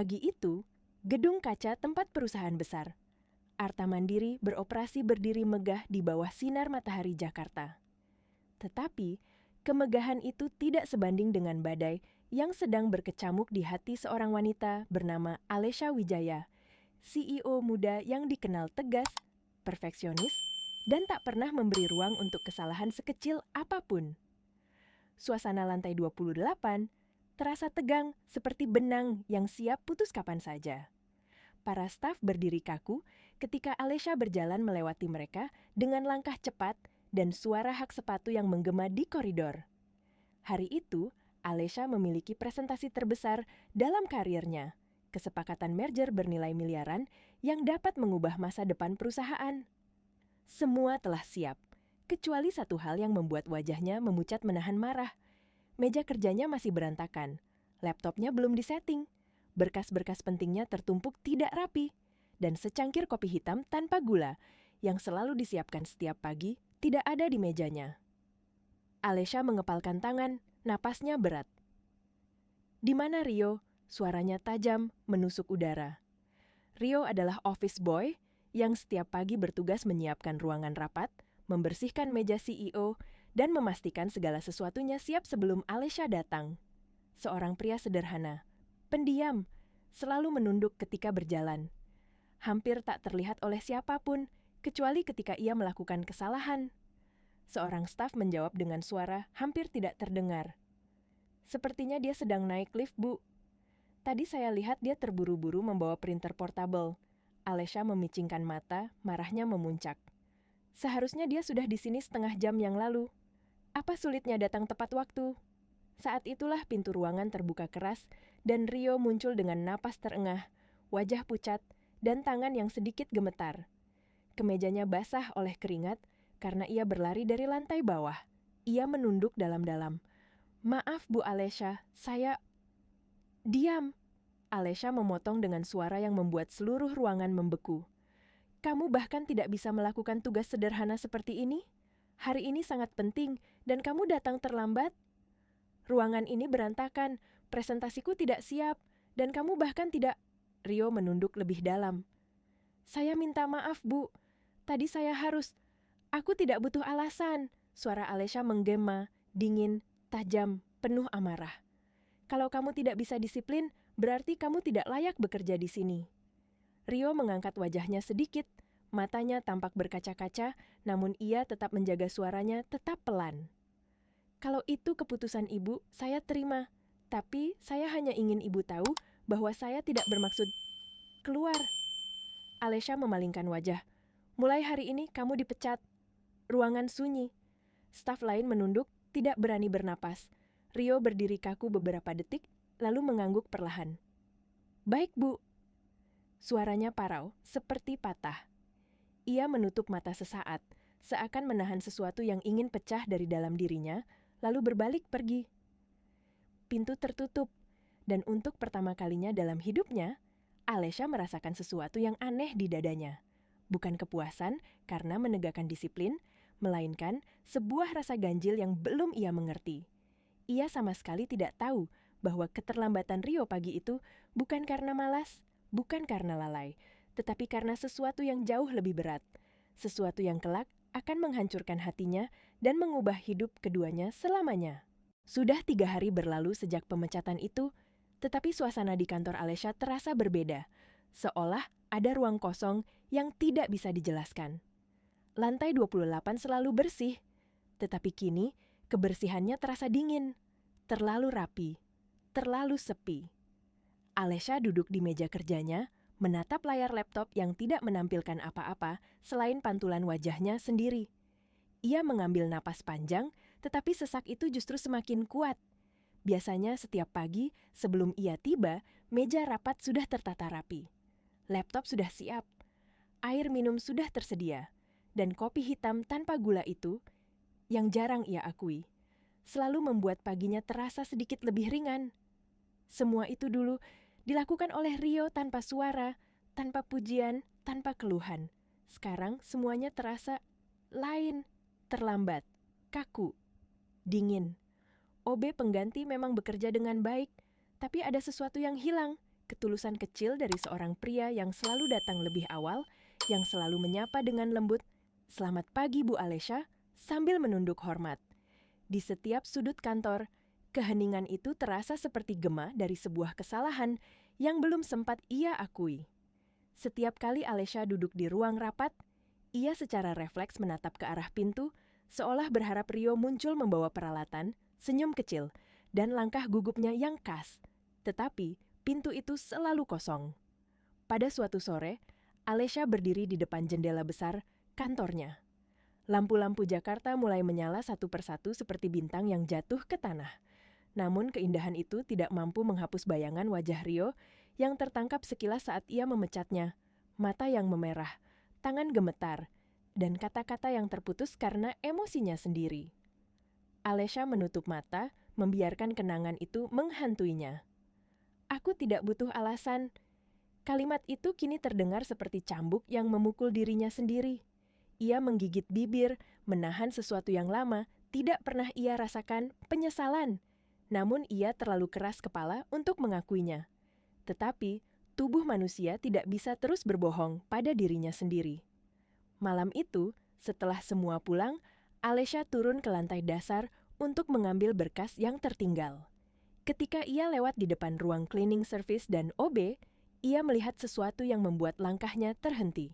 Pagi itu, gedung kaca tempat perusahaan besar, Arta Mandiri beroperasi berdiri megah di bawah sinar matahari Jakarta. Tetapi, kemegahan itu tidak sebanding dengan badai yang sedang berkecamuk di hati seorang wanita bernama Alesha Wijaya, CEO muda yang dikenal tegas, perfeksionis, dan tak pernah memberi ruang untuk kesalahan sekecil apapun. Suasana lantai 28 terasa tegang seperti benang yang siap putus kapan saja. Para staf berdiri kaku ketika Alesha berjalan melewati mereka dengan langkah cepat dan suara hak sepatu yang menggema di koridor. Hari itu, Alesha memiliki presentasi terbesar dalam karirnya, kesepakatan merger bernilai miliaran yang dapat mengubah masa depan perusahaan. Semua telah siap, kecuali satu hal yang membuat wajahnya memucat menahan marah. Meja kerjanya masih berantakan, laptopnya belum disetting, berkas-berkas pentingnya tertumpuk tidak rapi, dan secangkir kopi hitam tanpa gula yang selalu disiapkan setiap pagi tidak ada di mejanya. Alesha mengepalkan tangan, napasnya berat. "Di mana Rio?" Suaranya tajam, menusuk udara. Rio adalah office boy yang setiap pagi bertugas menyiapkan ruangan rapat, membersihkan meja CEO, dan memastikan segala sesuatunya siap sebelum Alesha datang. Seorang pria sederhana, pendiam, selalu menunduk ketika berjalan. Hampir tak terlihat oleh siapapun, kecuali ketika ia melakukan kesalahan. Seorang staf menjawab dengan suara hampir tidak terdengar. "Sepertinya dia sedang naik lift, Bu. Tadi saya lihat dia terburu-buru membawa printer portable." Alesha memicingkan mata, marahnya memuncak. "Seharusnya dia sudah di sini setengah jam yang lalu. Apa sulitnya datang tepat waktu?" Saat itulah pintu ruangan terbuka keras dan Rio muncul dengan napas terengah, wajah pucat, dan tangan yang sedikit gemetar. Kemejanya basah oleh keringat karena ia berlari dari lantai bawah. Ia menunduk dalam-dalam. "Maaf, Bu Alesha, saya..." "Diam!" Alesha memotong dengan suara yang membuat seluruh ruangan membeku. "Kamu bahkan tidak bisa melakukan tugas sederhana seperti ini? Hari ini sangat penting, dan kamu datang terlambat? Ruangan ini berantakan, presentasiku tidak siap, dan kamu bahkan tidak..." Rio menunduk lebih dalam. "Saya minta maaf, Bu. Tadi saya harus... Aku tidak butuh alasan." Suara Alesha menggema, dingin, tajam, penuh amarah. "Kalau kamu tidak bisa disiplin, berarti kamu tidak layak bekerja di sini." Rio mengangkat wajahnya sedikit, matanya tampak berkaca-kaca, namun ia tetap menjaga suaranya tetap pelan. "Kalau itu keputusan Ibu, saya terima. Tapi saya hanya ingin Ibu tahu bahwa saya tidak bermaksud..." "Keluar!" Alesha memalingkan wajah. "Mulai hari ini kamu dipecat." Ruangan sunyi. Staf lain menunduk, tidak berani bernapas. Rio berdiri kaku beberapa detik, lalu mengangguk perlahan. "Baik, Bu." Suaranya parau, seperti patah. Ia menutup mata sesaat, seakan menahan sesuatu yang ingin pecah dari dalam dirinya, lalu berbalik pergi. Pintu tertutup, dan untuk pertama kalinya dalam hidupnya, Alesha merasakan sesuatu yang aneh di dadanya. Bukan kepuasan karena menegakkan disiplin, melainkan sebuah rasa ganjil yang belum ia mengerti. Ia sama sekali tidak tahu bahwa keterlambatan Rio pagi itu bukan karena malas, bukan karena lalai, tetapi karena sesuatu yang jauh lebih berat, sesuatu yang kelak akan menghancurkan hatinya dan mengubah hidup keduanya selamanya. Sudah 3 hari berlalu sejak pemecatan itu, tetapi suasana di kantor Alesha terasa berbeda, seolah ada ruang kosong yang tidak bisa dijelaskan. Lantai 28 selalu bersih, tetapi kini kebersihannya terasa dingin, terlalu rapi, terlalu sepi. Alesha duduk di meja kerjanya, menatap layar laptop yang tidak menampilkan apa-apa selain pantulan wajahnya sendiri. Ia mengambil napas panjang, tetapi sesak itu justru semakin kuat. Biasanya setiap pagi sebelum ia tiba, meja rapat sudah tertata rapi. Laptop sudah siap, air minum sudah tersedia, dan kopi hitam tanpa gula itu, yang jarang ia akui, selalu membuat paginya terasa sedikit lebih ringan. Semua itu dulu dilakukan oleh Rio tanpa suara, tanpa pujian, tanpa keluhan. Sekarang semuanya terasa lain, terlambat, kaku, dingin. OB pengganti memang bekerja dengan baik, tapi ada sesuatu yang hilang ketulusan kecil dari seorang pria yang selalu datang lebih awal, yang selalu menyapa dengan lembut, "Selamat pagi, Bu Alesha," sambil menunduk hormat. Di setiap sudut kantor, keheningan itu terasa seperti gema dari sebuah kesalahan yang belum sempat ia akui. Setiap kali Alesha duduk di ruang rapat, ia secara refleks menatap ke arah pintu, seolah berharap Rio muncul membawa peralatan, senyum kecil, dan langkah gugupnya yang khas. Tetapi, pintu itu selalu kosong. Pada suatu sore, Alesha berdiri di depan jendela besar kantornya. Lampu-lampu Jakarta mulai menyala satu persatu seperti bintang yang jatuh ke tanah. Namun keindahan itu tidak mampu menghapus bayangan wajah Rio yang tertangkap sekilas saat ia memecatnya. Mata yang memerah, tangan gemetar, dan kata-kata yang terputus karena emosinya sendiri. Alesha menutup mata, membiarkan kenangan itu menghantuinya. "Aku tidak butuh alasan." Kalimat itu kini terdengar seperti cambuk yang memukul dirinya sendiri. Ia menggigit bibir, menahan sesuatu yang lama, tidak pernah ia rasakan penyesalan. Namun ia terlalu keras kepala untuk mengakuinya. Tetapi, tubuh manusia tidak bisa terus berbohong pada dirinya sendiri. Malam itu, setelah semua pulang, Alesha turun ke lantai dasar untuk mengambil berkas yang tertinggal. Ketika ia lewat di depan ruang cleaning service dan OB, ia melihat sesuatu yang membuat langkahnya terhenti.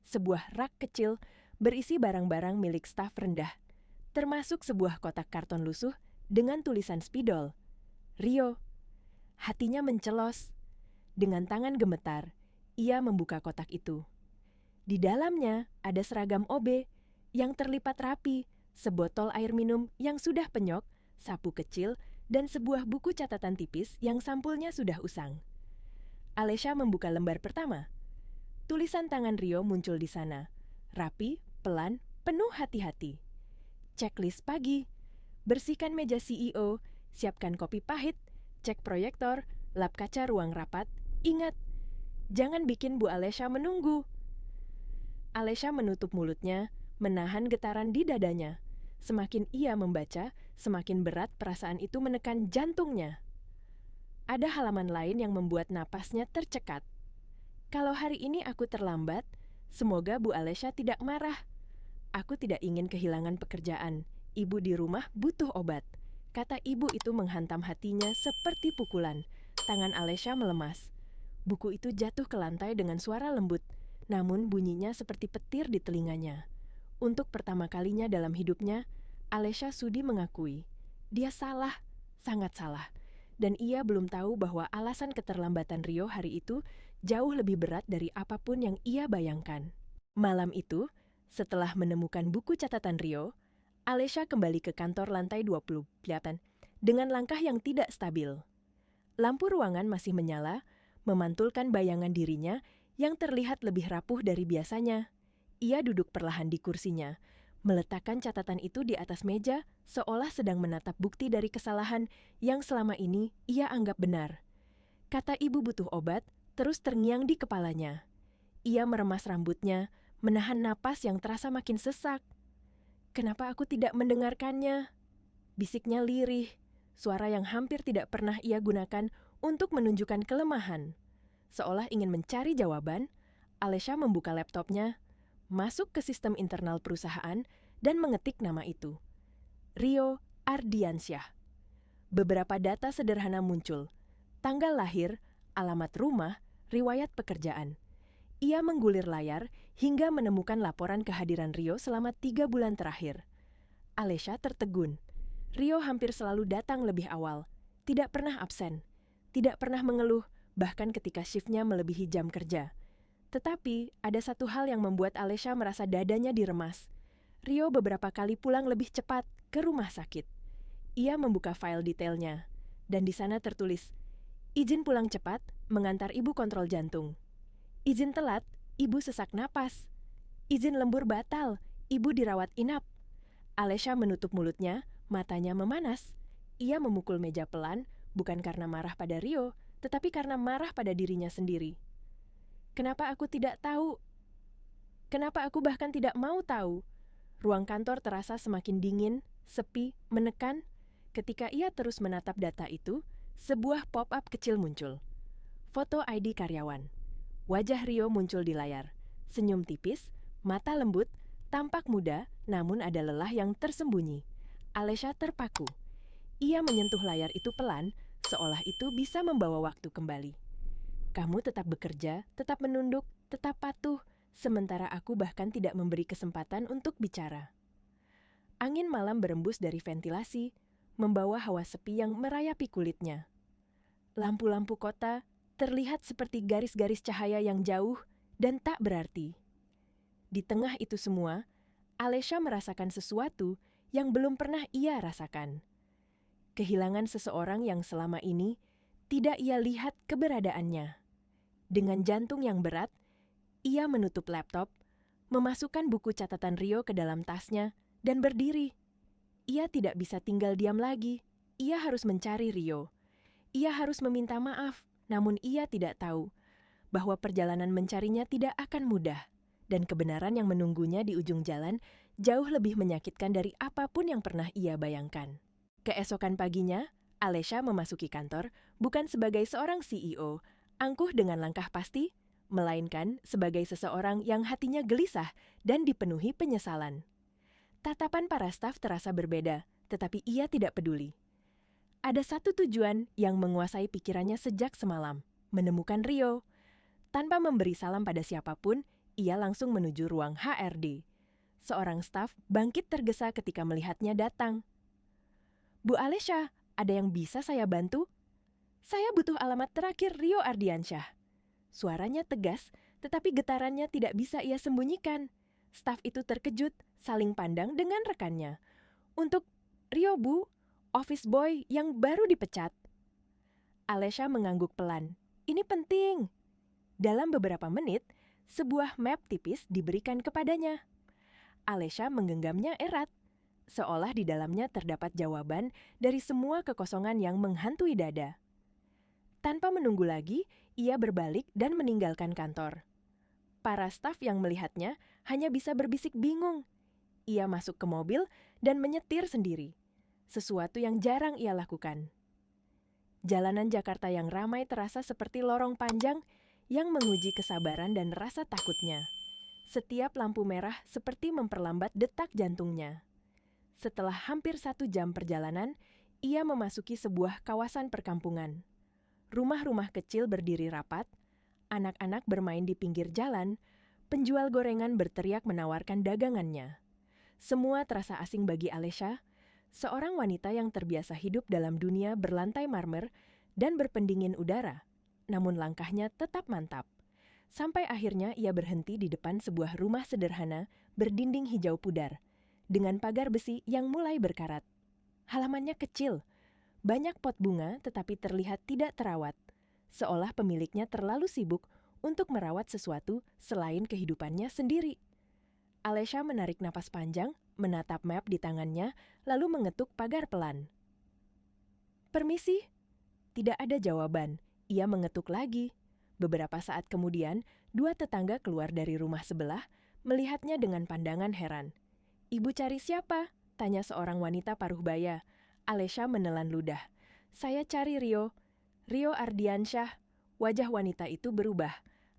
Sebuah rak kecil berisi barang-barang milik staf rendah, termasuk sebuah kotak karton lusuh dengan tulisan spidol, "Rio." Hatinya mencelos. Dengan tangan gemetar, ia membuka kotak itu. Di dalamnya ada seragam OB yang terlipat rapi, sebotol air minum yang sudah penyok, sapu kecil, dan sebuah buku catatan tipis yang sampulnya sudah usang. Alesha membuka lembar pertama. Tulisan tangan Rio muncul di sana. Rapi, pelan, penuh hati-hati. Checklist pagi. Bersihkan meja CEO, siapkan kopi pahit, cek proyektor, lap kaca ruang rapat. Ingat, jangan bikin Bu Alesha menunggu. Alesha menutup mulutnya, menahan getaran di dadanya. Semakin ia membaca, semakin berat perasaan itu menekan jantungnya. Ada halaman lain yang membuat napasnya tercekat. "Kalau hari ini aku terlambat, semoga Bu Alesha tidak marah. Aku tidak ingin kehilangan pekerjaan. Ibu di rumah butuh obat." Kata ibu itu menghantam hatinya seperti pukulan. Tangan Alesha melemas. Buku itu jatuh ke lantai dengan suara lembut, namun bunyinya seperti petir di telinganya. Untuk pertama kalinya dalam hidupnya, Alesha sudi mengakui. Dia salah, sangat salah. Dan ia belum tahu bahwa alasan keterlambatan Rio hari itu jauh lebih berat dari apapun yang ia bayangkan. Malam itu, setelah menemukan buku catatan Rio, Alesha kembali ke kantor lantai 28 dengan langkah yang tidak stabil. Lampu ruangan masih menyala, memantulkan bayangan dirinya yang terlihat lebih rapuh dari biasanya. Ia duduk perlahan di kursinya, meletakkan catatan itu di atas meja seolah sedang menatap bukti dari kesalahan yang selama ini ia anggap benar. Kata ibu butuh obat terus terngiang di kepalanya. Ia meremas rambutnya, menahan napas yang terasa makin sesak. "Kenapa aku tidak mendengarkannya?" Bisiknya lirih, suara yang hampir tidak pernah ia gunakan untuk menunjukkan kelemahan. Seolah ingin mencari jawaban, Alesha membuka laptopnya, masuk ke sistem internal perusahaan, dan mengetik nama itu. Rio Ardiansyah. Beberapa data sederhana muncul. Tanggal lahir, alamat rumah, riwayat pekerjaan. Ia menggulir layar hingga menemukan laporan kehadiran Rio selama 3 bulan terakhir. Alesha tertegun. Rio hampir selalu datang lebih awal. Tidak pernah absen. Tidak pernah mengeluh, bahkan ketika shiftnya melebihi jam kerja. Tetapi, ada satu hal yang membuat Alesha merasa dadanya diremas. Rio beberapa kali pulang lebih cepat ke rumah sakit. Ia membuka file detailnya, dan di sana tertulis, "Izin pulang cepat, mengantar ibu kontrol jantung." "Izin telat, ibu sesak napas." "Izin lembur batal, ibu dirawat inap." Alesha menutup mulutnya, matanya memanas. Ia memukul meja pelan, bukan karena marah pada Rio, tetapi karena marah pada dirinya sendiri. Kenapa aku tidak tahu? Kenapa aku bahkan tidak mau tahu? Ruang kantor terasa semakin dingin, sepi, menekan. Ketika ia terus menatap data itu, sebuah pop-up kecil muncul. Foto ID karyawan. Wajah Rio muncul di layar. Senyum tipis, mata lembut, tampak muda, namun ada lelah yang tersembunyi. Alesha terpaku. Ia menyentuh layar itu pelan, seolah itu bisa membawa waktu kembali. Kamu tetap bekerja, tetap menunduk, tetap patuh, sementara aku bahkan tidak memberi kesempatan untuk bicara. Angin malam berembus dari ventilasi, membawa hawa sepi yang merayapi kulitnya. Lampu-lampu kota terlihat seperti garis-garis cahaya yang jauh dan tak berarti. Di tengah itu semua, Alesha merasakan sesuatu yang belum pernah ia rasakan. Kehilangan seseorang yang selama ini tidak ia lihat keberadaannya. Dengan jantung yang berat, ia menutup laptop, memasukkan buku catatan Rio ke dalam tasnya, dan berdiri. Ia tidak bisa tinggal diam lagi. Ia harus mencari Rio. Ia harus meminta maaf, namun ia tidak tahu bahwa perjalanan mencarinya tidak akan mudah, dan kebenaran yang menunggunya di ujung jalan jauh lebih menyakitkan dari apapun yang pernah ia bayangkan. Keesokan paginya, Alesha memasuki kantor bukan sebagai seorang CEO, angkuh dengan langkah pasti, melainkan sebagai seseorang yang hatinya gelisah dan dipenuhi penyesalan. Tatapan para staf terasa berbeda, tetapi ia tidak peduli. Ada satu tujuan yang menguasai pikirannya sejak semalam, menemukan Rio. Tanpa memberi salam pada siapapun, ia langsung menuju ruang HRD. Seorang staf bangkit tergesa ketika melihatnya datang. Bu Alesha, ada yang bisa saya bantu? Saya butuh alamat terakhir Rio Ardiansyah. Suaranya tegas, tetapi getarannya tidak bisa ia sembunyikan. Staf itu terkejut, saling pandang dengan rekannya. Untuk Rio, Bu, office boy yang baru dipecat. Alesha mengangguk pelan. Ini penting. Dalam beberapa menit, sebuah map tipis diberikan kepadanya. Alesha menggenggamnya erat, seolah di dalamnya terdapat jawaban dari semua kekosongan yang menghantui dada. Tanpa menunggu lagi, ia berbalik dan meninggalkan kantor. Para staf yang melihatnya hanya bisa berbisik bingung. Ia masuk ke mobil dan menyetir sendiri, sesuatu yang jarang ia lakukan. Jalanan Jakarta yang ramai terasa seperti lorong panjang yang menguji kesabaran dan rasa takutnya. Setiap lampu merah seperti memperlambat detak jantungnya. Setelah hampir 1 jam perjalanan, ia memasuki sebuah kawasan perkampungan. Rumah-rumah kecil berdiri rapat, anak-anak bermain di pinggir jalan, penjual gorengan berteriak menawarkan dagangannya. Semua terasa asing bagi Alesha, seorang wanita yang terbiasa hidup dalam dunia berlantai marmer dan berpendingin udara, namun langkahnya tetap mantap. Sampai akhirnya ia berhenti di depan sebuah rumah sederhana berdinding hijau pudar, dengan pagar besi yang mulai berkarat. Halamannya kecil, banyak pot bunga tetapi terlihat tidak terawat, seolah pemiliknya terlalu sibuk untuk merawat sesuatu selain kehidupannya sendiri. Alesha menarik napas panjang, menatap map di tangannya, lalu mengetuk pagar pelan. Permisi? Tidak ada jawaban. Ia mengetuk lagi. Beberapa saat kemudian, 2 tetangga keluar dari rumah sebelah, melihatnya dengan pandangan heran. Ibu cari siapa? Tanya seorang wanita paruh baya. Alesha menelan ludah. Saya cari Rio. Rio Ardiansyah. Wajah wanita itu berubah.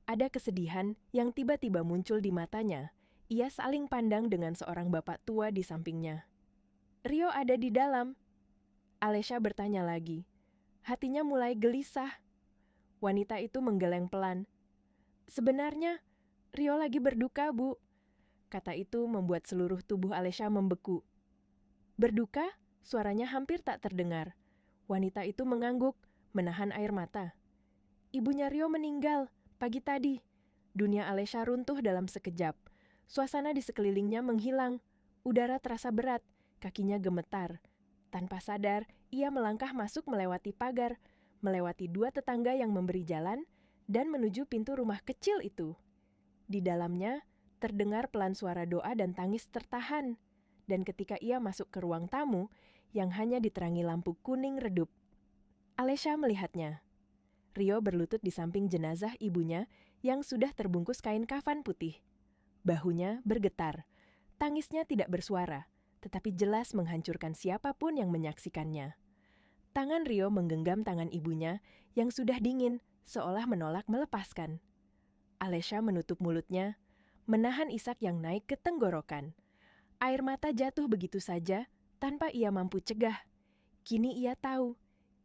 Ada kesedihan yang tiba-tiba muncul di matanya. Ia saling pandang dengan seorang bapak tua di sampingnya. Rio ada di dalam. Alesha bertanya lagi. Hatinya mulai gelisah. Wanita itu menggeleng pelan. Sebenarnya, Rio lagi berduka, Bu. Kata itu membuat seluruh tubuh Alesha membeku. Berduka? Suaranya hampir tak terdengar. Wanita itu mengangguk, menahan air mata. Ibunya Rio meninggal, pagi tadi. Dunia Alesha runtuh dalam sekejap. Suasana di sekelilingnya menghilang. Udara terasa berat, kakinya gemetar. Tanpa sadar, ia melangkah masuk melewati pagar, melewati 2 tetangga yang memberi jalan, dan menuju pintu rumah kecil itu. Di dalamnya, terdengar pelan suara doa dan tangis tertahan. Dan ketika ia masuk ke ruang tamu, yang hanya diterangi lampu kuning redup, Alesha melihatnya. Rio berlutut di samping jenazah ibunya yang sudah terbungkus kain kafan putih. Bahunya bergetar. Tangisnya tidak bersuara, tetapi jelas menghancurkan siapapun yang menyaksikannya. Tangan Rio menggenggam tangan ibunya yang sudah dingin, seolah menolak melepaskan. Alesha menutup mulutnya, menahan isak yang naik ke tenggorokan. Air mata jatuh begitu saja, tanpa ia mampu cegah. Kini ia tahu,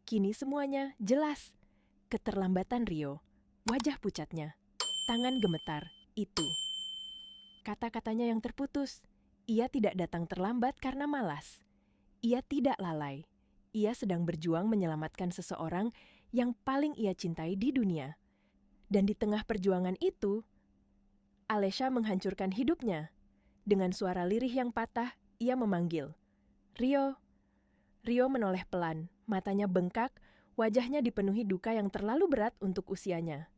kini semuanya jelas. Keterlambatan Rio, wajah pucatnya, tangan gemetar, itu. Kata-katanya yang terputus. Ia tidak datang terlambat karena malas. Ia tidak lalai. Ia sedang berjuang menyelamatkan seseorang yang paling ia cintai di dunia. Dan di tengah perjuangan itu, Alesha menghancurkan hidupnya. Dengan suara lirih yang patah, ia memanggil, "Rio." Rio menoleh pelan, matanya bengkak, wajahnya dipenuhi duka yang terlalu berat untuk usianya.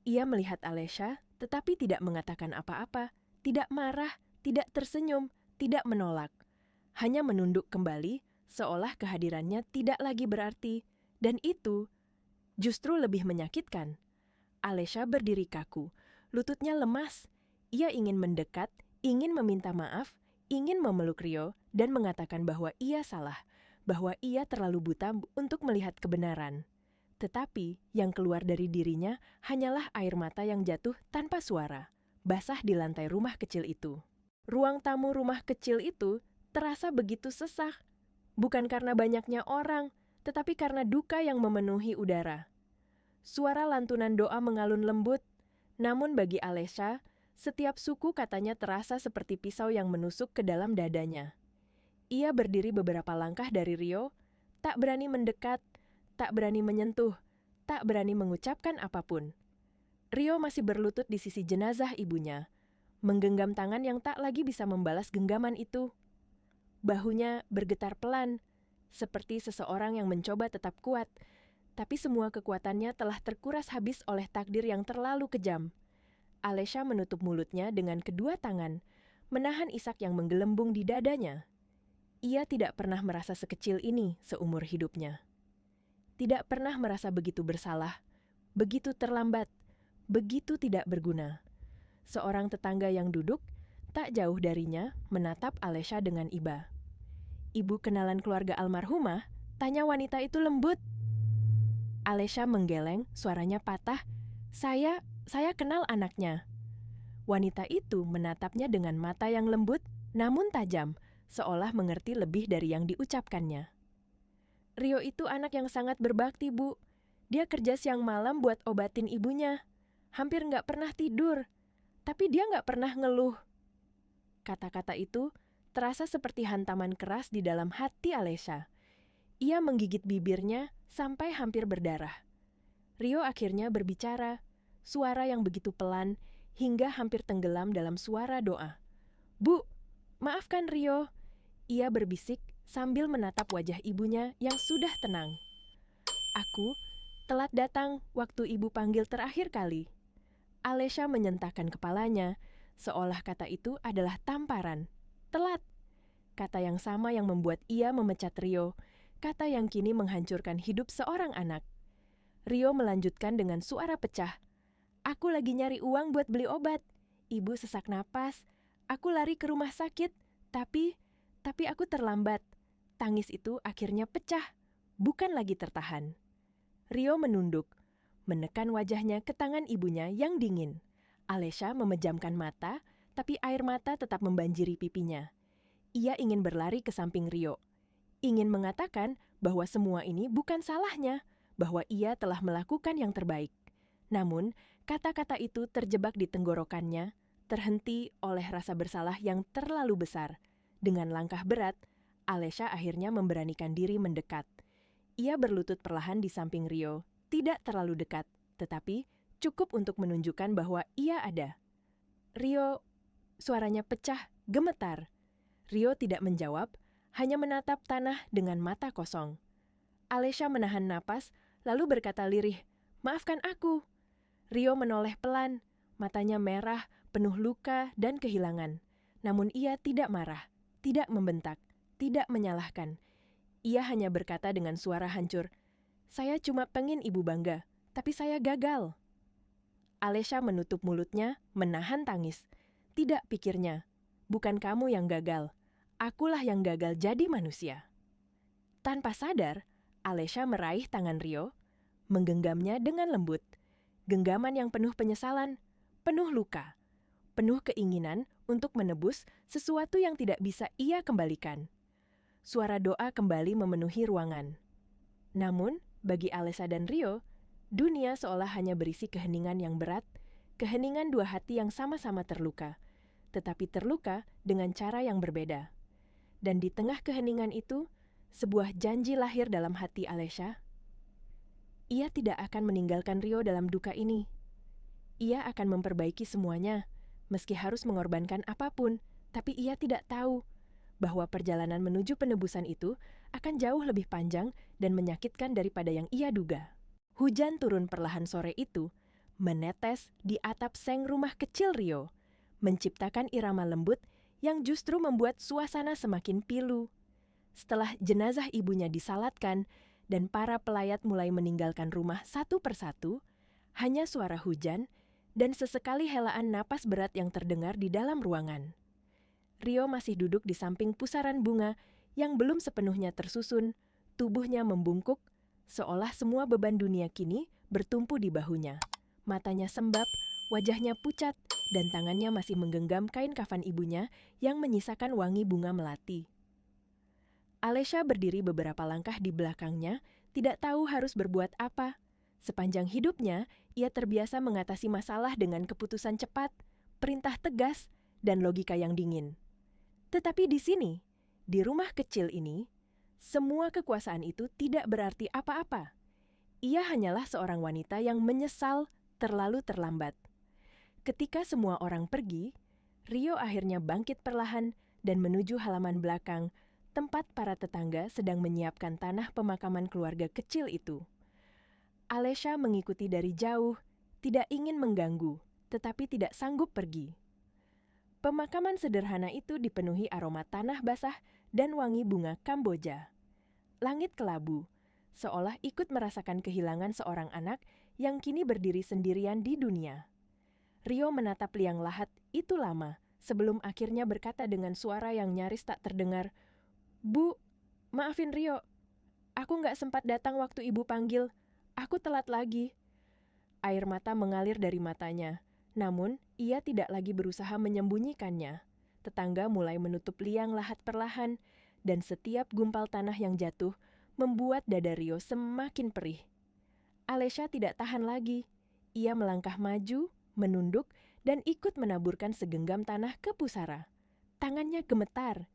Ia melihat Alesha, tetapi tidak mengatakan apa-apa, tidak marah, tidak tersenyum, tidak menolak. Hanya menunduk kembali, seolah kehadirannya tidak lagi berarti, dan itu justru lebih menyakitkan. Alesha berdiri kaku, lututnya lemas. Ia ingin mendekat, ingin meminta maaf, ingin memeluk Rio, dan mengatakan bahwa ia salah, bahwa ia terlalu buta untuk melihat kebenaran. Tetapi yang keluar dari dirinya hanyalah air mata yang jatuh tanpa suara, basah di lantai rumah kecil itu. Ruang tamu rumah kecil itu terasa begitu sesak, bukan karena banyaknya orang, tetapi karena duka yang memenuhi udara. Suara lantunan doa mengalun lembut, namun bagi Alesha, setiap suku katanya terasa seperti pisau yang menusuk ke dalam dadanya. Ia berdiri beberapa langkah dari Rio, tak berani mendekat, tak berani menyentuh, tak berani mengucapkan apapun. Rio masih berlutut di sisi jenazah ibunya, menggenggam tangan yang tak lagi bisa membalas genggaman itu. Bahunya bergetar pelan, seperti seseorang yang mencoba tetap kuat, tapi semua kekuatannya telah terkuras habis oleh takdir yang terlalu kejam. Alesha menutup mulutnya dengan kedua tangan, menahan isak yang menggelembung di dadanya. Ia tidak pernah merasa sekecil ini seumur hidupnya. Tidak pernah merasa begitu bersalah, begitu terlambat, begitu tidak berguna. Seorang tetangga yang duduk, tak jauh darinya, menatap Alesha dengan iba. "Ibu kenalan keluarga almarhumah?" tanya wanita itu lembut. Alesha menggeleng, suaranya patah. Saya kenal anaknya." Wanita itu menatapnya dengan mata yang lembut, namun tajam, seolah mengerti lebih dari yang diucapkannya. "Rio itu anak yang sangat berbakti, Bu. Dia kerja siang malam buat obatin ibunya. Hampir nggak pernah tidur. Tapi dia nggak pernah ngeluh." Kata-kata itu terasa seperti hantaman keras di dalam hati Alesha. Ia menggigit bibirnya sampai hampir berdarah. Rio akhirnya berbicara, suara yang begitu pelan hingga hampir tenggelam dalam suara doa. "Bu, maafkan Rio." Ia berbisik sambil menatap wajah ibunya yang sudah tenang. "Aku telat datang waktu ibu panggil terakhir kali." Alesha menyentakkan kepalanya, seolah kata itu adalah tamparan. Telat. Kata yang sama yang membuat ia memecat Rio, kata yang kini menghancurkan hidup seorang anak. Rio melanjutkan dengan suara pecah. "Aku lagi nyari uang buat beli obat. Ibu sesak napas. Aku lari ke rumah sakit, tapi aku terlambat." Tangis itu akhirnya pecah, bukan lagi tertahan. Rio menunduk, menekan wajahnya ke tangan ibunya yang dingin. Alesha memejamkan mata, tapi air mata tetap membanjiri pipinya. Ia ingin berlari ke samping Rio. Ingin mengatakan bahwa semua ini bukan salahnya, bahwa ia telah melakukan yang terbaik. Namun, kata-kata itu terjebak di tenggorokannya, terhenti oleh rasa bersalah yang terlalu besar. Dengan langkah berat, Alesha akhirnya memberanikan diri mendekat. Ia berlutut perlahan di samping Rio, tidak terlalu dekat, tetapi cukup untuk menunjukkan bahwa ia ada. "Rio," suaranya pecah, gemetar. Rio tidak menjawab, hanya menatap tanah dengan mata kosong. Alesha menahan napas, lalu berkata lirih, "Maafkan aku." Rio menoleh pelan, matanya merah, penuh luka dan kehilangan. Namun ia tidak marah, tidak membentak, tidak menyalahkan. Ia hanya berkata dengan suara hancur, "Saya cuma pengen ibu bangga, tapi saya gagal." Alesha menutup mulutnya, menahan tangis. "Tidak," pikirnya, "bukan kamu yang gagal. Akulah yang gagal jadi manusia." Tanpa sadar, Alesha meraih tangan Rio, menggenggamnya dengan lembut. genggaman yang penuh penyesalan, penuh luka, penuh keinginan untuk menebus sesuatu yang tidak bisa ia kembalikan. Suara doa kembali memenuhi ruangan. Namun, bagi Alesha dan Rio, dunia seolah hanya berisi keheningan yang berat, keheningan dua hati yang sama-sama terluka, tetapi terluka dengan cara yang berbeda. Dan di tengah keheningan itu, sebuah janji lahir dalam hati Alesha. Ia tidak akan meninggalkan Rio dalam duka ini. Ia akan memperbaiki semuanya, meski harus mengorbankan apapun, tapi ia tidak tahu bahwa perjalanan menuju penebusan itu akan jauh lebih panjang dan menyakitkan daripada yang ia duga. Hujan turun perlahan sore itu, menetes di atap seng rumah kecil Rio, menciptakan irama lembut yang justru membuat suasana semakin pilu. Setelah jenazah ibunya disalatkan dan para pelayat mulai meninggalkan rumah satu persatu, hanya suara hujan dan sesekali helaan napas berat yang terdengar di dalam ruangan. Rio masih duduk di samping pusaran bunga yang belum sepenuhnya tersusun, tubuhnya membungkuk, seolah semua beban dunia kini bertumpu di bahunya. Matanya sembab, wajahnya pucat, dan tangannya masih menggenggam kain kafan ibunya yang menyisakan wangi bunga melati. Alesha berdiri beberapa langkah di belakangnya, tidak tahu harus berbuat apa. Sepanjang hidupnya, ia terbiasa mengatasi masalah dengan keputusan cepat, perintah tegas, dan logika yang dingin. Tetapi di sini, di rumah kecil ini, semua kekuasaan itu tidak berarti apa-apa. Ia hanyalah seorang wanita yang menyesal terlalu terlambat. Ketika semua orang pergi, Rio akhirnya bangkit perlahan dan menuju halaman belakang, tempat para tetangga sedang menyiapkan tanah pemakaman keluarga kecil itu. Alesha mengikuti dari jauh, tidak ingin mengganggu, tetapi tidak sanggup pergi. Pemakaman sederhana itu dipenuhi aroma tanah basah dan wangi bunga Kamboja. Langit kelabu, seolah ikut merasakan kehilangan seorang anak yang kini berdiri sendirian di dunia. Rio menatap liang lahat itu lama, sebelum akhirnya berkata dengan suara yang nyaris tak terdengar, "Bu, maafin Rio. Aku nggak sempat datang waktu ibu panggil. Aku telat lagi." Air mata mengalir dari matanya, namun ia tidak lagi berusaha menyembunyikannya. Tetangga mulai menutup liang lahat perlahan, dan setiap gumpal tanah yang jatuh membuat dada Rio semakin perih. Alesha tidak tahan lagi. Ia melangkah maju, menunduk, dan ikut menaburkan segenggam tanah ke pusara. Tangannya gemetar.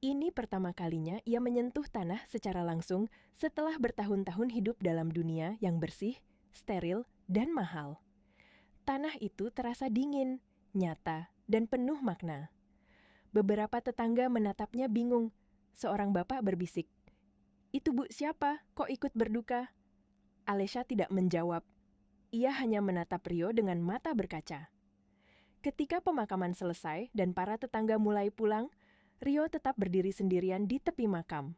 Ini pertama kalinya ia menyentuh tanah secara langsung setelah bertahun-tahun hidup dalam dunia yang bersih, steril, dan mahal. Tanah itu terasa dingin, nyata, dan penuh makna. Beberapa tetangga menatapnya bingung. Seorang bapak berbisik, "Itu bu siapa? Kok ikut berduka?" Alesha tidak menjawab. Ia hanya menatap Rio dengan mata berkaca. Ketika pemakaman selesai dan para tetangga mulai pulang, Rio tetap berdiri sendirian di tepi makam.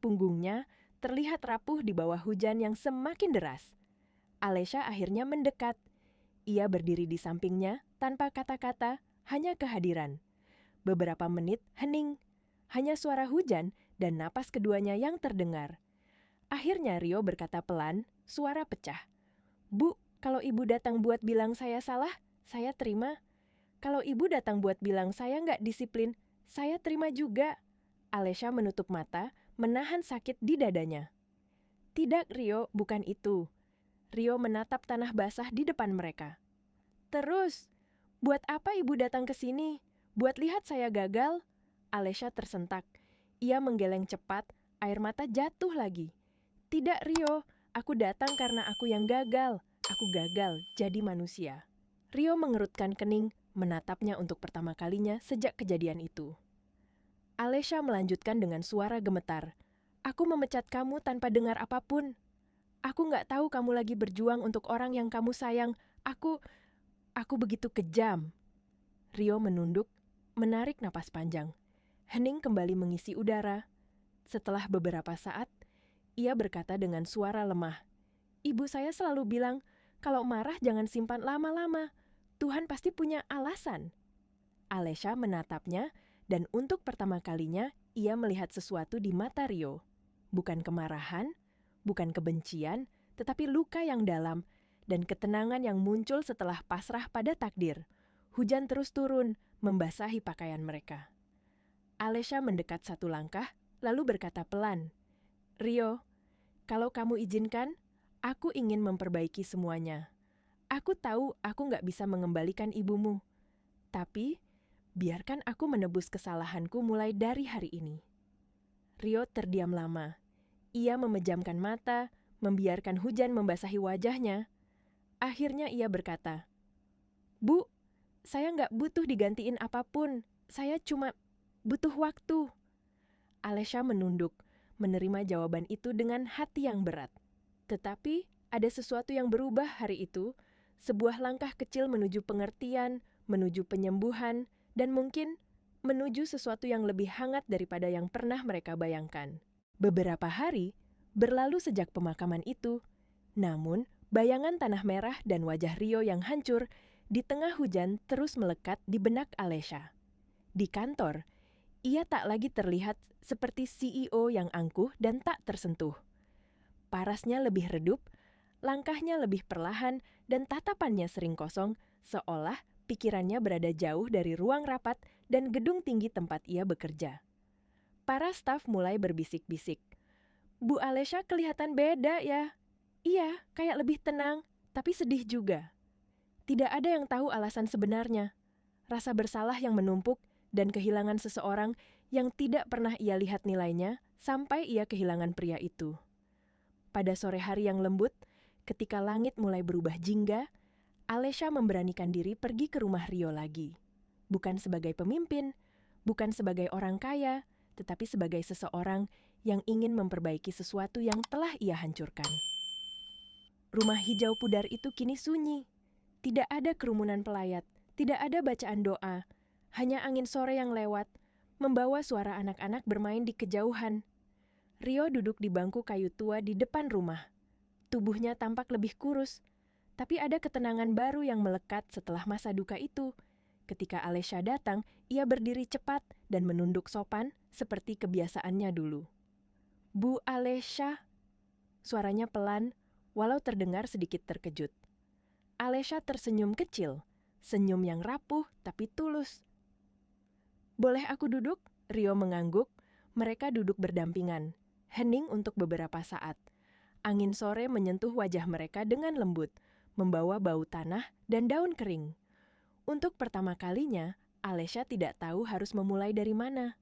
Punggungnya terlihat rapuh di bawah hujan yang semakin deras. Alesha akhirnya mendekat. Ia berdiri di sampingnya tanpa kata-kata, hanya kehadiran. Beberapa menit hening, hanya suara hujan dan napas keduanya yang terdengar. Akhirnya Rio berkata pelan, suara pecah. "Bu, kalau ibu datang buat bilang saya salah, saya terima. Kalau ibu datang buat bilang saya nggak disiplin, saya terima juga." Alesha menutup mata, menahan sakit di dadanya. "Tidak, Rio, bukan itu." Rio menatap tanah basah di depan mereka. "Terus, buat apa ibu datang ke sini? Buat lihat saya gagal?" Alesha tersentak. Ia menggeleng cepat, air mata jatuh lagi. "Tidak, Rio, aku datang karena aku yang gagal. Aku gagal jadi manusia." Rio mengerutkan kening, menatapnya untuk pertama kalinya sejak kejadian itu. Alesha melanjutkan dengan suara gemetar. "Aku memecat kamu tanpa dengar apapun. Aku nggak tahu kamu lagi berjuang untuk orang yang kamu sayang. Aku begitu kejam." Rio menunduk, menarik napas panjang. Hening kembali mengisi udara. Setelah beberapa saat, ia berkata dengan suara lemah, "Ibu saya selalu bilang, kalau marah jangan simpan lama-lama. Tuhan pasti punya alasan." Alesha menatapnya, dan untuk pertama kalinya ia melihat sesuatu di mata Rio. Bukan kemarahan, bukan kebencian, tetapi luka yang dalam, dan ketenangan yang muncul setelah pasrah pada takdir. Hujan terus turun, membasahi pakaian mereka. Alesha mendekat satu langkah, lalu berkata pelan, "Rio, kalau kamu izinkan, aku ingin memperbaiki semuanya. Aku tahu aku nggak bisa mengembalikan ibumu, tapi biarkan aku menebus kesalahanku mulai dari hari ini." Rio terdiam lama. Ia memejamkan mata, membiarkan hujan membasahi wajahnya. Akhirnya ia berkata, "Bu, saya nggak butuh digantiin apapun. Saya cuma butuh waktu." Alesha menunduk, menerima jawaban itu dengan hati yang berat. Tetapi ada sesuatu yang berubah hari itu, sebuah langkah kecil menuju pengertian, menuju penyembuhan, dan mungkin menuju sesuatu yang lebih hangat daripada yang pernah mereka bayangkan. Beberapa hari berlalu sejak pemakaman itu, namun bayangan tanah merah dan wajah Rio yang hancur di tengah hujan terus melekat di benak Alesha. Di kantor, ia tak lagi terlihat seperti CEO yang angkuh dan tak tersentuh. Parasnya lebih redup, langkahnya lebih perlahan, dan tatapannya sering kosong, seolah pikirannya berada jauh dari ruang rapat dan gedung tinggi tempat ia bekerja. Para staf mulai berbisik-bisik. "Bu Alesha kelihatan beda ya." "Iya, kayak lebih tenang, tapi sedih juga." Tidak ada yang tahu alasan sebenarnya. Rasa bersalah yang menumpuk dan kehilangan seseorang yang tidak pernah ia lihat nilainya sampai ia kehilangan pria itu. Pada sore hari yang lembut, ketika langit mulai berubah jingga, Alesha memberanikan diri pergi ke rumah Rio lagi. Bukan sebagai pemimpin, bukan sebagai orang kaya, tetapi sebagai seseorang yang ingin memperbaiki sesuatu yang telah ia hancurkan. Rumah hijau pudar itu kini sunyi. Tidak ada kerumunan pelayat, tidak ada bacaan doa, hanya angin sore yang lewat, membawa suara anak-anak bermain di kejauhan. Rio duduk di bangku kayu tua di depan rumah. Tubuhnya tampak lebih kurus, tapi ada ketenangan baru yang melekat setelah masa duka itu. Ketika Alesha datang, ia berdiri cepat dan menunduk sopan seperti kebiasaannya dulu. "Bu Alesha," suaranya pelan, walau terdengar sedikit terkejut. Alesha tersenyum kecil, senyum yang rapuh tapi tulus. "Boleh aku duduk?" Rio mengangguk. Mereka duduk berdampingan, hening untuk beberapa saat. Angin sore menyentuh wajah mereka dengan lembut, membawa bau tanah dan daun kering. Untuk pertama kalinya, Alesha tidak tahu harus memulai dari mana.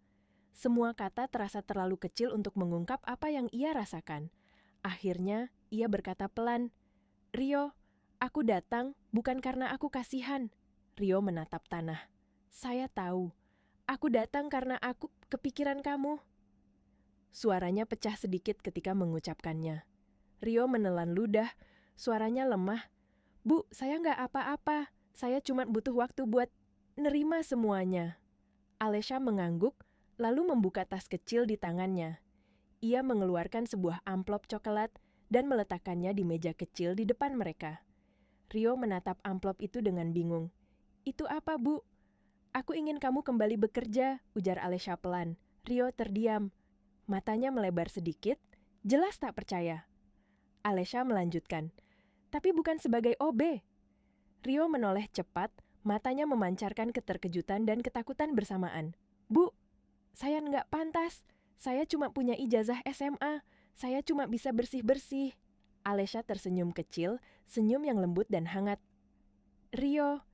Semua kata terasa terlalu kecil untuk mengungkap apa yang ia rasakan. Akhirnya, ia berkata pelan, "Rio, aku datang bukan karena aku kasihan." Rio menatap tanah. "Saya tahu. Aku datang karena aku kepikiran kamu." Suaranya pecah sedikit ketika mengucapkannya. Rio menelan ludah, suaranya lemah. "Bu, saya nggak apa-apa. Saya cuma butuh waktu buat nerima semuanya." Alesha mengangguk, lalu membuka tas kecil di tangannya. Ia mengeluarkan sebuah amplop coklat dan meletakkannya di meja kecil di depan mereka. Rio menatap amplop itu dengan bingung. "Itu apa, Bu?" "Aku ingin kamu kembali bekerja," ujar Alesha pelan. Rio terdiam. Matanya melebar sedikit, jelas tak percaya. Alesha melanjutkan, "Tapi bukan sebagai OB." Rio menoleh cepat, matanya memancarkan keterkejutan dan ketakutan bersamaan. "Bu, saya nggak pantas. Saya cuma punya ijazah SMA. Saya cuma bisa bersih-bersih." Alesha tersenyum kecil, senyum yang lembut dan hangat. "Rio,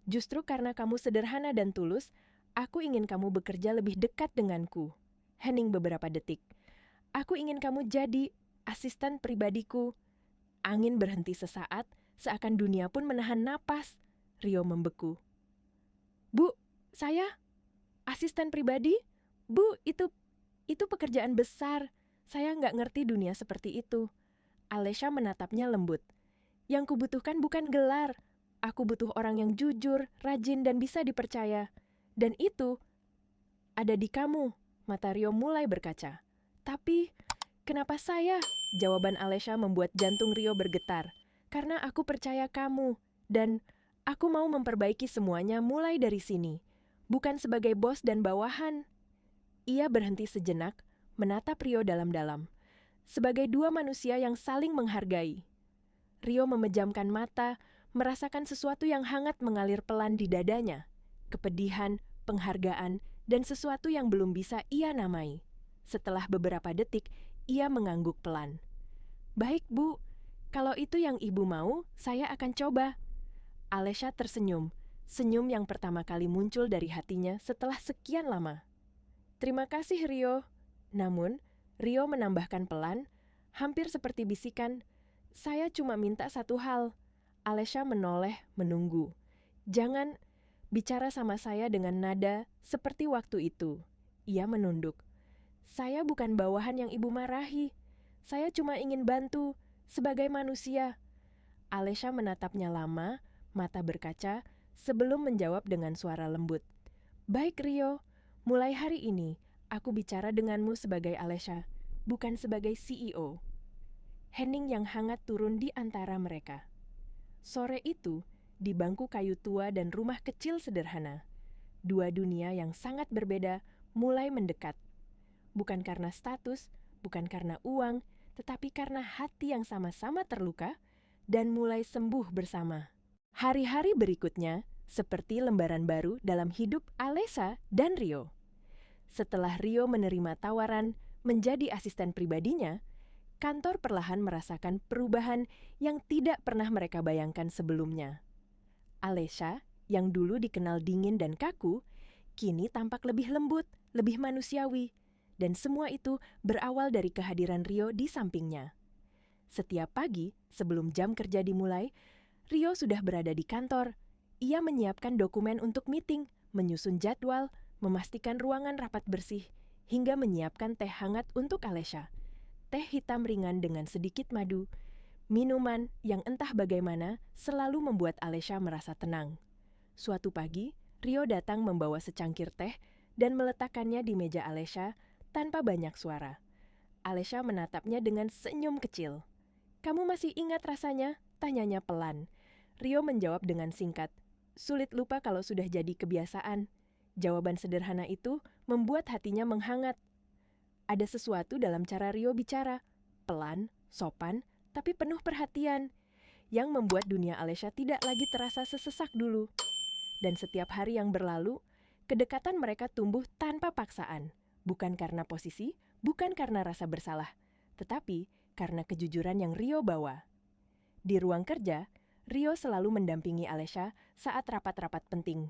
justru karena kamu sederhana dan tulus, aku ingin kamu bekerja lebih dekat denganku." Hening beberapa detik. "Aku ingin kamu jadi asisten pribadiku." Angin berhenti sesaat, seakan dunia pun menahan napas. Rio membeku. "Bu, saya asisten pribadi? Bu, itu pekerjaan besar. Saya nggak ngerti dunia seperti itu." Alesha menatapnya lembut. "Yang kubutuhkan bukan gelar. Aku butuh orang yang jujur, rajin, dan bisa dipercaya. Dan itu ada di kamu." Mata Rio mulai berkaca. "Tapi, kenapa saya?" Jawaban Alesha membuat jantung Rio bergetar. "Karena aku percaya kamu, dan aku mau memperbaiki semuanya mulai dari sini. Bukan sebagai bos dan bawahan." Ia berhenti sejenak, menatap Rio dalam-dalam. Sebagai dua manusia yang saling menghargai. Rio memejamkan mata, merasakan sesuatu yang hangat mengalir pelan di dadanya. Kepedihan, penghargaan, dan sesuatu yang belum bisa ia namai. Setelah beberapa detik, ia mengangguk pelan. "Baik, Bu. Kalau itu yang Ibu mau, saya akan coba." Alesha tersenyum, senyum yang pertama kali muncul dari hatinya setelah sekian lama. "Terima kasih, Rio." Namun, Rio menambahkan pelan, hampir seperti bisikan, "Saya cuma minta satu hal." Alesha menoleh, menunggu. "Jangan bicara sama saya dengan nada seperti waktu itu." Ia menunduk. "Saya bukan bawahan yang Ibu marahi. Saya cuma ingin bantu, sebagai manusia." Alesha menatapnya lama, mata berkaca, sebelum menjawab dengan suara lembut. "Baik, Rio. Mulai hari ini, aku bicara denganmu sebagai Alesha, bukan sebagai CEO." Hening yang hangat turun di antara mereka. Sore itu, di bangku kayu tua dan rumah kecil sederhana, dua dunia yang sangat berbeda mulai mendekat. Bukan karena status, bukan karena uang, tetapi karena hati yang sama-sama terluka dan mulai sembuh bersama. Hari-hari berikutnya seperti lembaran baru dalam hidup Alesha dan Rio. Setelah Rio menerima tawaran menjadi asisten pribadinya, kantor perlahan merasakan perubahan yang tidak pernah mereka bayangkan sebelumnya. Alesha, yang dulu dikenal dingin dan kaku, kini tampak lebih lembut, lebih manusiawi, dan semua itu berawal dari kehadiran Rio di sampingnya. Setiap pagi, sebelum jam kerja dimulai, Rio sudah berada di kantor. Ia menyiapkan dokumen untuk meeting, menyusun jadwal, memastikan ruangan rapat bersih, hingga menyiapkan teh hangat untuk Alesha. Teh hitam ringan dengan sedikit madu, minuman yang entah bagaimana selalu membuat Alesha merasa tenang. Suatu pagi, Rio datang membawa secangkir teh dan meletakkannya di meja Alesha tanpa banyak suara. Alesha menatapnya dengan senyum kecil. "Kamu masih ingat rasanya?" tanyanya pelan. Rio menjawab dengan singkat. Sulit lupa kalau sudah jadi kebiasaan. Jawaban sederhana itu membuat hatinya menghangat. Ada sesuatu dalam cara Rio bicara, pelan, sopan, tapi penuh perhatian, yang membuat dunia Alesha tidak lagi terasa sesesak dulu. Dan setiap hari yang berlalu, kedekatan mereka tumbuh tanpa paksaan, bukan karena posisi, bukan karena rasa bersalah, tetapi karena kejujuran yang Rio bawa. Di ruang kerja, Rio selalu mendampingi Alesha saat rapat-rapat penting.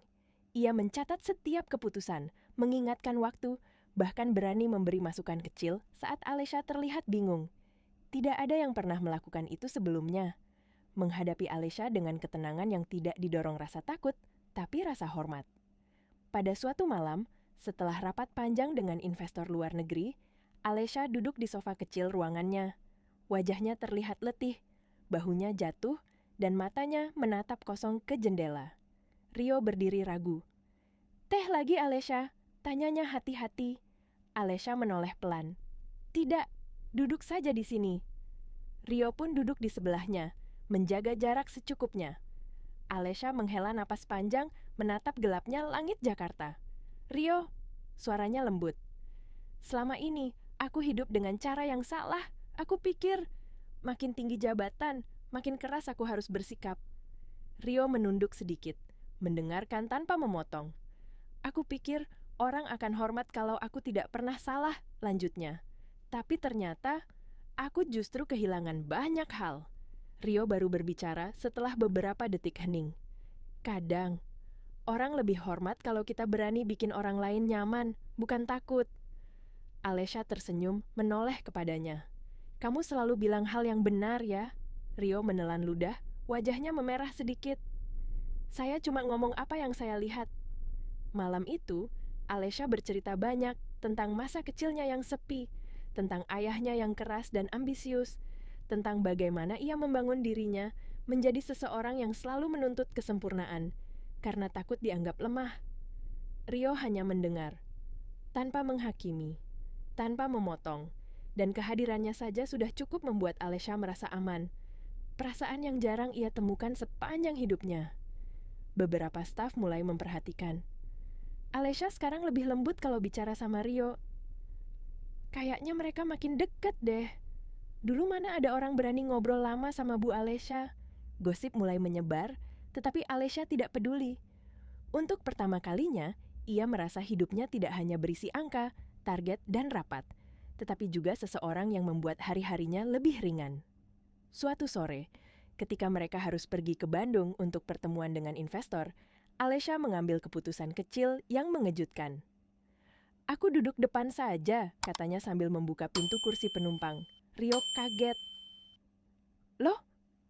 Ia mencatat setiap keputusan, mengingatkan waktu, bahkan berani memberi masukan kecil saat Alesha terlihat bingung. Tidak ada yang pernah melakukan itu sebelumnya. Menghadapi Alesha dengan ketenangan yang tidak didorong rasa takut, tapi rasa hormat. Pada suatu malam, setelah rapat panjang dengan investor luar negeri, Alesha duduk di sofa kecil ruangannya. Wajahnya terlihat letih, bahunya jatuh, dan matanya menatap kosong ke jendela. Rio berdiri ragu. "Teh lagi, Alesha?" tanyanya hati-hati. Alesha menoleh pelan. "Tidak, duduk saja di sini." Rio pun duduk di sebelahnya, menjaga jarak secukupnya. Alesha menghela napas panjang, menatap gelapnya langit Jakarta. "Rio," suaranya lembut. "Selama ini, aku hidup dengan cara yang salah. Aku pikir, makin tinggi jabatan, makin keras aku harus bersikap." Rio menunduk sedikit, mendengarkan tanpa memotong. "Aku pikir orang akan hormat kalau aku tidak pernah salah," lanjutnya. "Tapi ternyata, aku justru kehilangan banyak hal." Rio baru berbicara setelah beberapa detik hening. "Kadang, orang lebih hormat kalau kita berani bikin orang lain nyaman, bukan takut." Alesha tersenyum, menoleh kepadanya. "Kamu selalu bilang hal yang benar ya." Rio menelan ludah, wajahnya memerah sedikit. "Saya cuma ngomong apa yang saya lihat." Malam itu, Alesha bercerita banyak tentang masa kecilnya yang sepi, tentang ayahnya yang keras dan ambisius, tentang bagaimana ia membangun dirinya menjadi seseorang yang selalu menuntut kesempurnaan, karena takut dianggap lemah. Rio hanya mendengar, tanpa menghakimi, tanpa memotong, dan kehadirannya saja sudah cukup membuat Alesha merasa aman. Perasaan yang jarang ia temukan sepanjang hidupnya. Beberapa staf mulai memperhatikan. "Alesha sekarang lebih lembut kalau bicara sama Rio. Kayaknya mereka makin dekat deh." Dulu mana ada orang berani ngobrol lama sama Bu Alesya? Gosip mulai menyebar, tetapi Alesya tidak peduli. Untuk pertama kalinya, ia merasa hidupnya tidak hanya berisi angka, target, dan rapat, tetapi juga seseorang yang membuat hari-harinya lebih ringan. Suatu sore, ketika mereka harus pergi ke Bandung untuk pertemuan dengan investor, Alesya mengambil keputusan kecil yang mengejutkan. "Aku duduk depan saja," katanya sambil membuka pintu kursi penumpang. Rio kaget. "Loh,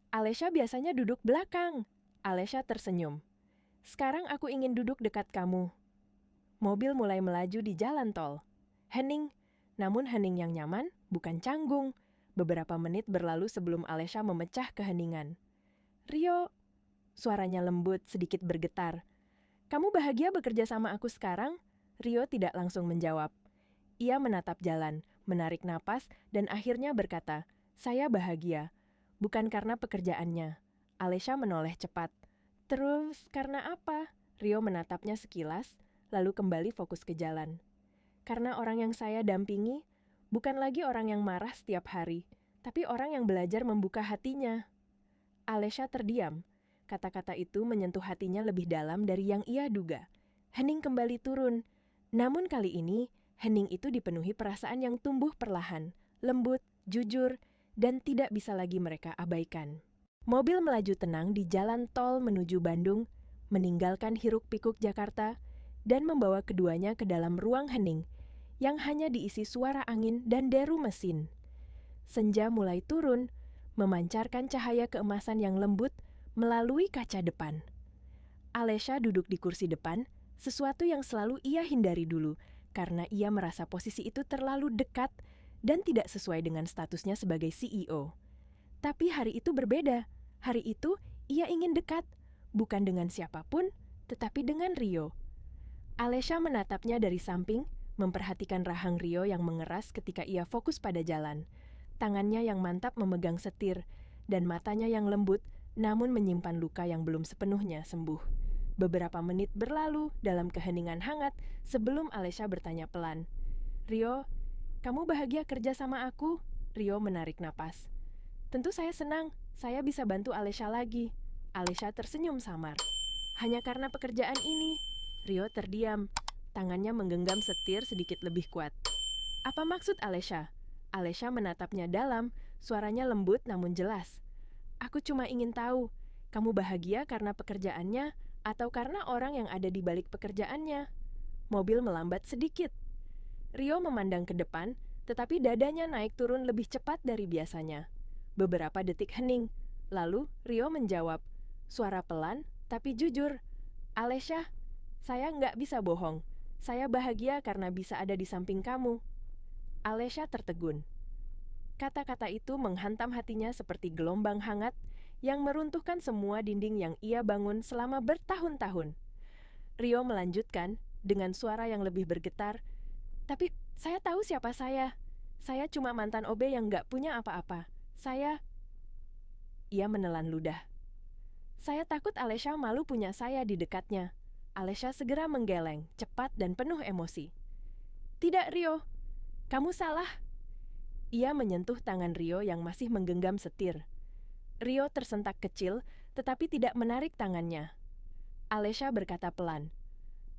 Alesya biasanya duduk belakang." Alesya tersenyum. "Sekarang aku ingin duduk dekat kamu." Mobil mulai melaju di jalan tol. Hening, namun hening yang nyaman, bukan canggung. Beberapa menit berlalu sebelum Alesya memecah keheningan. "Rio," suaranya lembut, sedikit bergetar. "Kamu bahagia bekerja sama aku sekarang?" Rio tidak langsung menjawab. Ia menatap jalan, menarik napas, dan akhirnya berkata, "Saya bahagia. Bukan karena pekerjaannya." Alesya menoleh cepat. "Terus karena apa?" Rio menatapnya sekilas, lalu kembali fokus ke jalan. "Karena orang yang saya dampingi bukan lagi orang yang marah setiap hari, tapi orang yang belajar membuka hatinya." Alesya terdiam. Kata-kata itu menyentuh hatinya lebih dalam dari yang ia duga. Hening kembali turun. Namun kali ini, hening itu dipenuhi perasaan yang tumbuh perlahan, lembut, jujur, dan tidak bisa lagi mereka abaikan. Mobil melaju tenang di jalan tol menuju Bandung, meninggalkan hiruk-pikuk Jakarta, dan membawa keduanya ke dalam ruang hening yang hanya diisi suara angin dan deru mesin. Senja mulai turun, memancarkan cahaya keemasan yang lembut melalui kaca depan. Alesya duduk di kursi depan, sesuatu yang selalu ia hindari dulu, karena ia merasa posisi itu terlalu dekat dan tidak sesuai dengan statusnya sebagai CEO. Tapi hari itu berbeda. Hari itu ia ingin dekat, bukan dengan siapapun, tetapi dengan Rio. Alesya menatapnya dari samping, memperhatikan rahang Rio yang mengeras ketika ia fokus pada jalan. Tangannya yang mantap memegang setir, dan matanya yang lembut namun menyimpan luka yang belum sepenuhnya sembuh. Beberapa menit berlalu dalam keheningan hangat sebelum Alesya bertanya pelan, "Rio, kamu bahagia kerja sama aku?" Rio menarik napas. "Tentu saya senang, saya bisa bantu Alesya lagi." Alesya tersenyum samar. "Hanya karena pekerjaan ini." Rio terdiam, tangannya menggenggam setir sedikit lebih kuat. "Apa maksud Alesya?" Alesya menatapnya dalam, suaranya lembut namun jelas. "Aku cuma ingin tahu, kamu bahagia karena pekerjaannya atau karena orang yang ada di balik pekerjaannya?" Mobil melambat sedikit. Rio memandang ke depan, tetapi dadanya naik turun lebih cepat dari biasanya. Beberapa detik hening, lalu Rio menjawab, suara pelan tapi jujur, "Alesya, saya nggak bisa bohong. Saya bahagia karena bisa ada di samping kamu." Alesya tertegun. Kata-kata itu menghantam hatinya seperti gelombang hangat yang meruntuhkan semua dinding yang ia bangun selama bertahun-tahun. Rio melanjutkan dengan suara yang lebih bergetar, "Tapi saya tahu siapa saya. Saya cuma mantan OB yang nggak punya apa-apa. Ia menelan ludah. "Saya takut Alesya malu punya saya di dekatnya." Alesya segera menggeleng, cepat dan penuh emosi. "Tidak, Rio. Kamu salah." Ia menyentuh tangan Rio yang masih menggenggam setir. Rio tersentak kecil, tetapi tidak menarik tangannya. Alesya berkata pelan,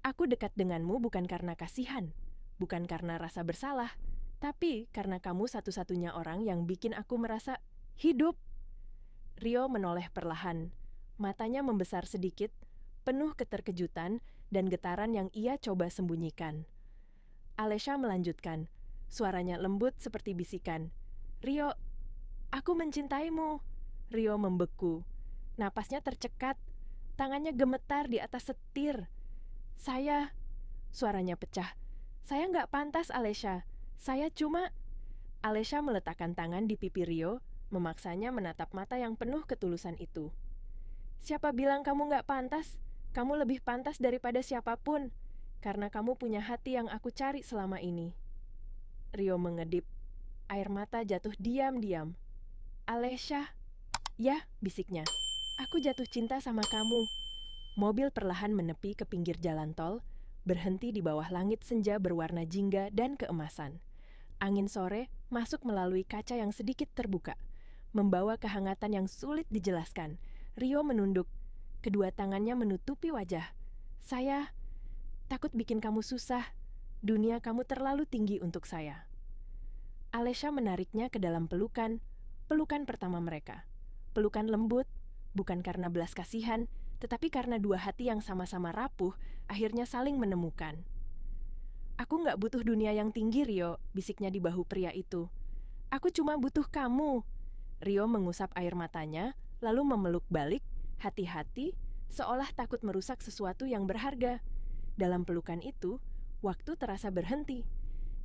"Aku dekat denganmu bukan karena kasihan, bukan karena rasa bersalah, tapi karena kamu satu-satunya orang yang bikin aku merasa hidup." Rio menoleh perlahan. Matanya membesar sedikit, penuh keterkejutan dan getaran yang ia coba sembunyikan. Alesya melanjutkan, suaranya lembut seperti bisikan, "Rio, aku mencintaimu." Rio membeku. Napasnya tercekat, tangannya gemetar di atas setir. Suaranya pecah. "Saya nggak pantas, Alesya. Saya cuma..." Alesya meletakkan tangan di pipi Rio, memaksanya menatap mata yang penuh ketulusan itu. "Siapa bilang kamu nggak pantas? Kamu lebih pantas daripada siapapun, karena kamu punya hati yang aku cari selama ini." Rio mengedip. Air mata jatuh diam-diam. "Alesya." "Ya," bisiknya. "Aku jatuh cinta sama kamu." Mobil perlahan menepi ke pinggir jalan tol, berhenti di bawah langit senja berwarna jingga dan keemasan. Angin sore masuk melalui kaca yang sedikit terbuka, membawa kehangatan yang sulit dijelaskan. Rio menunduk, kedua tangannya menutupi wajah. Saya takut bikin kamu susah. Dunia kamu terlalu tinggi untuk saya. Alesha menariknya ke dalam pelukan pertama mereka. Pelukan lembut, bukan karena belas kasihan, tetapi karena dua hati yang sama-sama rapuh akhirnya saling menemukan. Aku nggak butuh dunia yang tinggi, Rio, bisiknya di bahu pria itu. Aku cuma butuh kamu. Rio mengusap air matanya, lalu memeluk balik, hati-hati, seolah takut merusak sesuatu yang berharga. Dalam pelukan itu, waktu terasa berhenti.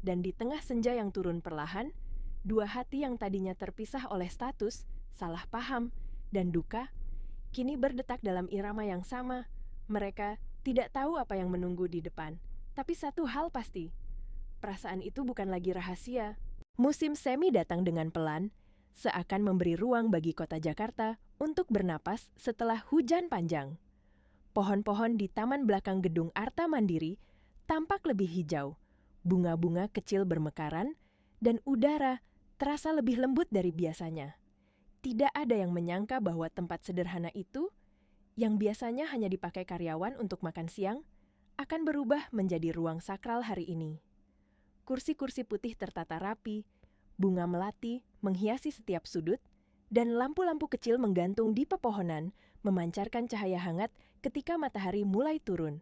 Dan di tengah senja yang turun perlahan, dua hati yang tadinya terpisah oleh status, salah paham, dan duka, kini berdetak dalam irama yang sama. Mereka tidak tahu apa yang menunggu di depan. Tapi satu hal pasti, perasaan itu bukan lagi rahasia. Musim semi datang dengan pelan, seakan memberi ruang bagi kota Jakarta untuk bernapas setelah hujan panjang. Pohon-pohon di taman belakang gedung Arta Mandiri tampak lebih hijau, bunga-bunga kecil bermekaran, dan udara terasa lebih lembut dari biasanya. Tidak ada yang menyangka bahwa tempat sederhana itu, yang biasanya hanya dipakai karyawan untuk makan siang, akan berubah menjadi ruang sakral hari ini. Kursi-kursi putih tertata rapi, bunga melati menghiasi setiap sudut, dan lampu-lampu kecil menggantung di pepohonan memancarkan cahaya hangat ketika matahari mulai turun.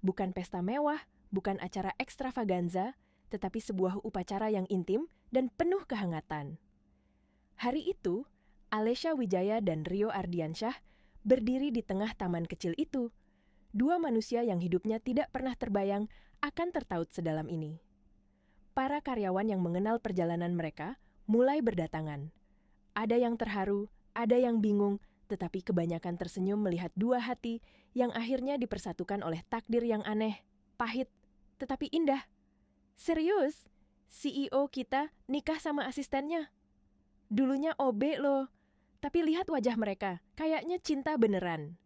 Bukan pesta mewah, bukan acara ekstravaganza, tetapi sebuah upacara yang intim dan penuh kehangatan. Hari itu, Alesha Wijaya dan Rio Ardiansyah berdiri di tengah taman kecil itu. Dua manusia yang hidupnya tidak pernah terbayang akan tertaut sedalam ini. Para karyawan yang mengenal perjalanan mereka mulai berdatangan. Ada yang terharu, ada yang bingung, tetapi kebanyakan tersenyum melihat dua hati yang akhirnya dipersatukan oleh takdir yang aneh, pahit, tetapi indah. Serius, CEO kita nikah sama asistennya. Dulunya OB loh, tapi lihat wajah mereka, kayaknya cinta beneran.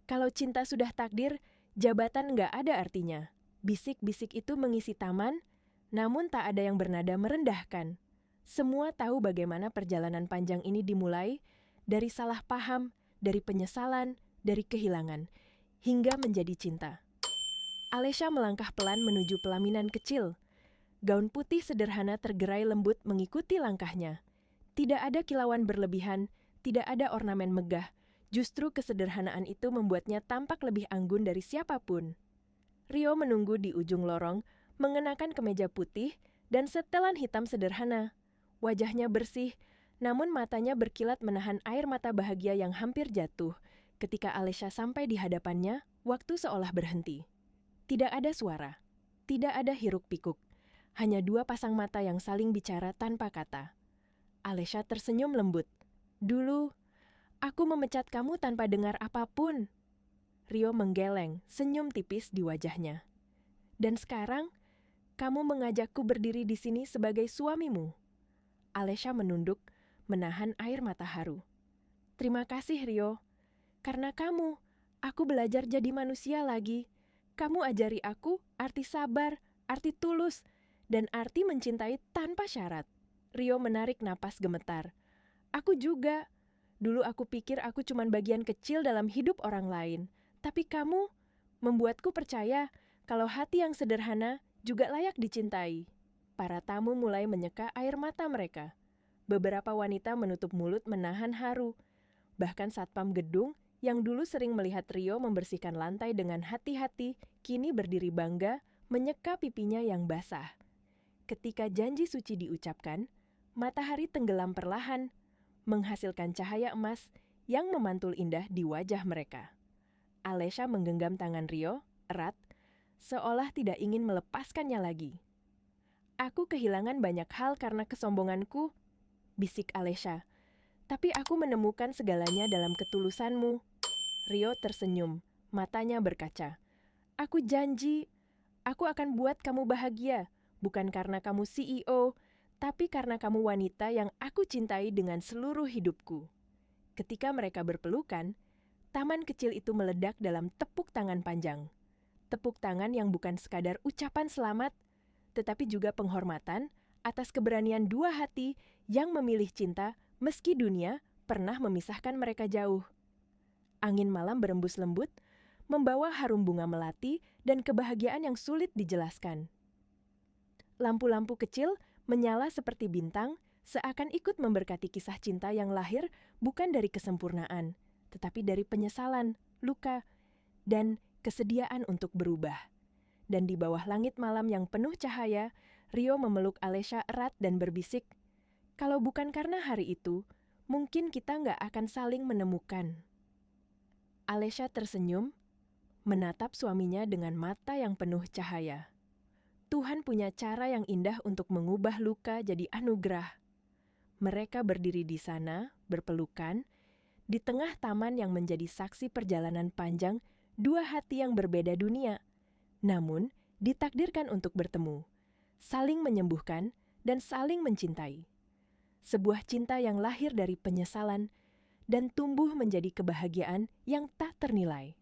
Kalau cinta sudah takdir, jabatan nggak ada artinya. Bisik-bisik itu mengisi taman, namun tak ada yang bernada merendahkan. Semua tahu bagaimana perjalanan panjang ini dimulai dari salah paham, dari penyesalan, dari kehilangan, hingga menjadi cinta. Alesha melangkah pelan menuju pelaminan kecil. Gaun putih sederhana tergerai lembut mengikuti langkahnya. Tidak ada kilauan berlebihan, tidak ada ornamen megah. Justru kesederhanaan itu membuatnya tampak lebih anggun dari siapapun. Rio menunggu di ujung lorong, mengenakan kemeja putih dan setelan hitam sederhana. Wajahnya bersih, namun matanya berkilat menahan air mata bahagia yang hampir jatuh. Ketika Alesha sampai di hadapannya, waktu seolah berhenti. Tidak ada suara, tidak ada hiruk-pikuk, hanya dua pasang mata yang saling bicara tanpa kata. Alesha tersenyum lembut. Dulu, aku memecat kamu tanpa dengar apapun. Rio menggeleng, senyum tipis di wajahnya. Dan sekarang, kamu mengajakku berdiri di sini sebagai suamimu. Alesha menunduk, menahan air mata haru. Terima kasih, Rio. Karena kamu, aku belajar jadi manusia lagi. Kamu ajari aku arti sabar, arti tulus, dan arti mencintai tanpa syarat. Rio menarik napas gemetar. Aku juga. Dulu aku pikir aku cuma bagian kecil dalam hidup orang lain. Tapi kamu membuatku percaya kalau hati yang sederhana juga layak dicintai. Para tamu mulai menyeka air mata mereka. Beberapa wanita menutup mulut menahan haru. Bahkan satpam gedung yang dulu sering melihat Rio membersihkan lantai dengan hati-hati, kini berdiri bangga menyeka pipinya yang basah. Ketika janji suci diucapkan, matahari tenggelam perlahan, menghasilkan cahaya emas yang memantul indah di wajah mereka. Alesha menggenggam tangan Rio, erat, seolah tidak ingin melepaskannya lagi. Aku kehilangan banyak hal karena kesombonganku, bisik Alesha. Tapi aku menemukan segalanya dalam ketulusanmu. Rio tersenyum, matanya berkaca. Aku janji, aku akan buat kamu bahagia, bukan karena kamu CEO, tapi karena kamu wanita yang aku cintai dengan seluruh hidupku. Ketika mereka berpelukan, taman kecil itu meledak dalam tepuk tangan panjang. Tepuk tangan yang bukan sekadar ucapan selamat, tetapi juga penghormatan atas keberanian dua hati yang memilih cinta meski dunia pernah memisahkan mereka jauh. Angin malam berembus lembut, membawa harum bunga melati dan kebahagiaan yang sulit dijelaskan. Lampu-lampu kecil menyala seperti bintang, seakan ikut memberkati kisah cinta yang lahir bukan dari kesempurnaan, tetapi dari penyesalan, luka, dan kesediaan untuk berubah. Dan di bawah langit malam yang penuh cahaya, Rio memeluk Alesha erat dan berbisik, "Kalau bukan karena hari itu, mungkin kita nggak akan saling menemukan." Alesha tersenyum, menatap suaminya dengan mata yang penuh cahaya. Tuhan punya cara yang indah untuk mengubah luka jadi anugerah. Mereka berdiri di sana, berpelukan, di tengah taman yang menjadi saksi perjalanan panjang dua hati yang berbeda dunia, namun ditakdirkan untuk bertemu, saling menyembuhkan dan saling mencintai. Sebuah cinta yang lahir dari penyesalan dan tumbuh menjadi kebahagiaan yang tak ternilai.